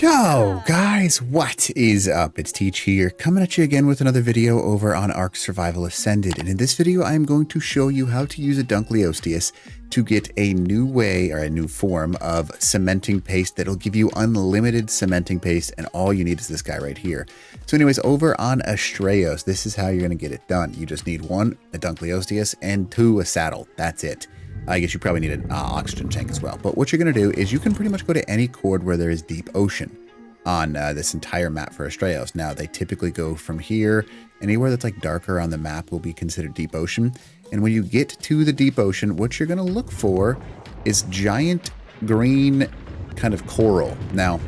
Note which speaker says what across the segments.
Speaker 1: Yo guys, what is up? It's Teach here, coming at you again with another video over on Ark Survival Ascended. And in this video, I am going to show you how to use a Astraeos to get a new way or a new form of cementing paste that'll give you unlimited cementing paste, and all you need is this guy right here. So anyways, over on Astraeos, this is how you're going to get it done. You just need one, a Astraeos, and two, a saddle. That's it. I guess you probably need an oxygen tank as well. But what you're going to do is you can pretty much go to any chord where there is deep ocean on this entire map for Astraeos. Now, they typically go from here. Anywhere that's like darker on the map will be considered deep ocean. And when you get to the deep ocean, what you're going to look for is giant green kind of coral. Now,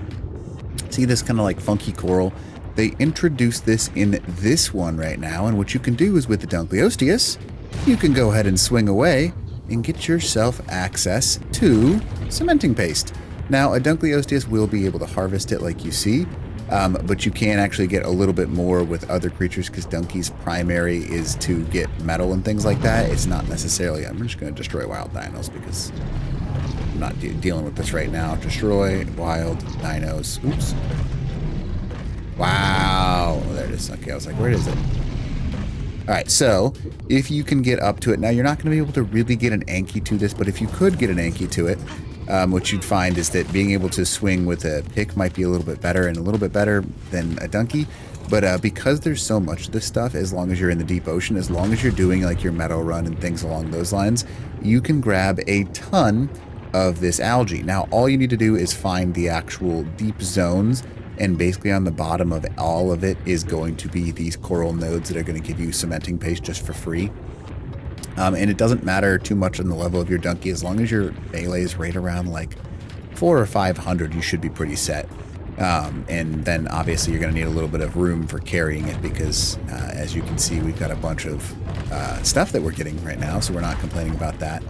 Speaker 1: see this kind of like funky coral? They introduced this in this one right now. And what you can do is with the Astraeos, you can go ahead and swing away and get yourself access to cementing paste. Now, a Astraeos will be able to harvest it like you see, but you can actually get a little bit more with other creatures because Donkey's primary is to get metal and things like that. It's not necessarily, I'm just going to destroy wild dinos because I'm not dealing with this right now. Destroy wild dinos. Oops. Wow. There it is. Okay, I was like, where is it? All right, so if you can get up to it, now you're not going to be able to really get an Anki to this, but if you could get an Anki to it, what you'd find is that being able to swing with a pick might be a little bit better and a little bit better than a donkey. But because there's so much of this stuff, as long as you're in the deep ocean, as long as you're doing like your meadow run and things along those lines, you can grab a ton of this algae. Now, all you need to do is find the actual deep zones. And basically on the bottom of all of it is going to be these coral nodes that are going to give you cementing paste just for free. And it doesn't matter too much on the level of your donkey. As long as your melee is right around like 400 or 500, you should be pretty set. And then obviously you're going to need a little bit of room for carrying it because as you can see, we've got a bunch of stuff that we're getting right now, so we're not complaining about that.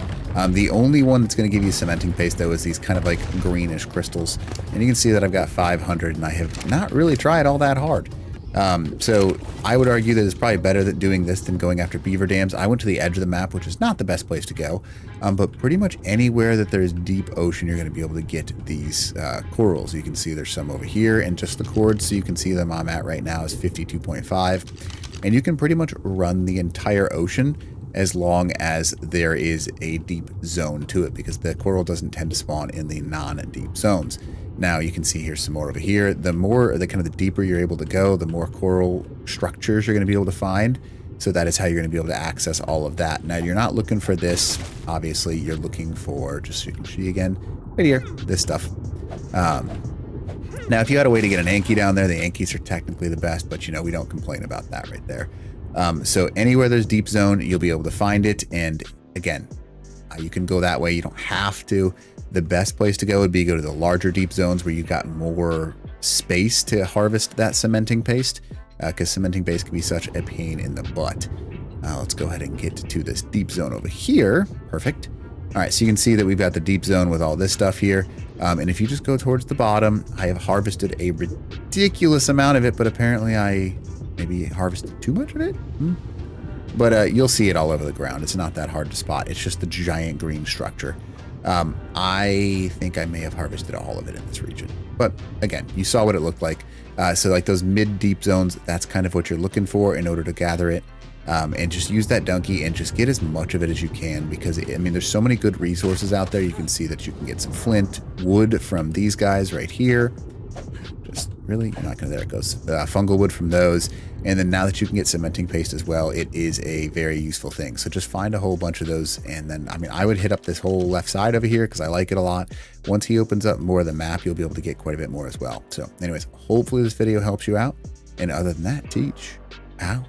Speaker 1: The only one that's going to give you cementing paste though is these kind of like greenish crystals, and you can see that I've got 500 and I have not really tried all that hard. So I would argue that it's probably better that doing this than going after beaver dams. I went to the edge of the map, which is not the best place to go, but pretty much anywhere that there's deep ocean, you're going to be able to get these corals. You can see there's some over here, and just the chords, so you can see them I'm at right now is 52.5, and you can pretty much run the entire ocean as long as there is a deep zone to it, because the coral doesn't tend to spawn in the non-deep zones. Now you can see here some more over here. The kind of the deeper you're able to go, the more coral structures you're going to be able to find. So that is how you're going to be able to access all of that. Now you're not looking for this. Obviously you're looking for, just so you can see again, right here, this stuff. Now if you had a way to get an Anki down there, the Ankis are technically the best, but you know, we don't complain about that right there. So anywhere there's deep zone, you'll be able to find it. And again, you can go that way. You don't have to. The best place to go would be go to the larger deep zones where you've got more space to harvest that cementing paste, because cementing paste can be such a pain in the butt. Let's go ahead and get to this deep zone over here. Perfect. All right, so you can see that we've got the deep zone with all this stuff here. And if you just go towards the bottom, I have harvested a ridiculous amount of it, but apparently I maybe harvested too much of it. But you'll see it all over the ground. It's not that hard to spot. It's just the giant green structure. I think I may have harvested all of it in this region, but again, you saw what it looked like. So like those mid deep zones, that's kind of what you're looking for in order to gather it. And just use that donkey and just get as much of it as you can, because I mean, there's so many good resources out there. You can see that you can get some flint, wood from these guys right here. Just really, you're not gonna, there it goes. Fungal wood from those. And then now that you can get cementing paste as well, it is a very useful thing. So just find a whole bunch of those. And then, I mean, I would hit up this whole left side over here because I like it a lot. Once he opens up more of the map, you'll be able to get quite a bit more as well. So anyways, hopefully this video helps you out. And other than that, Teach out.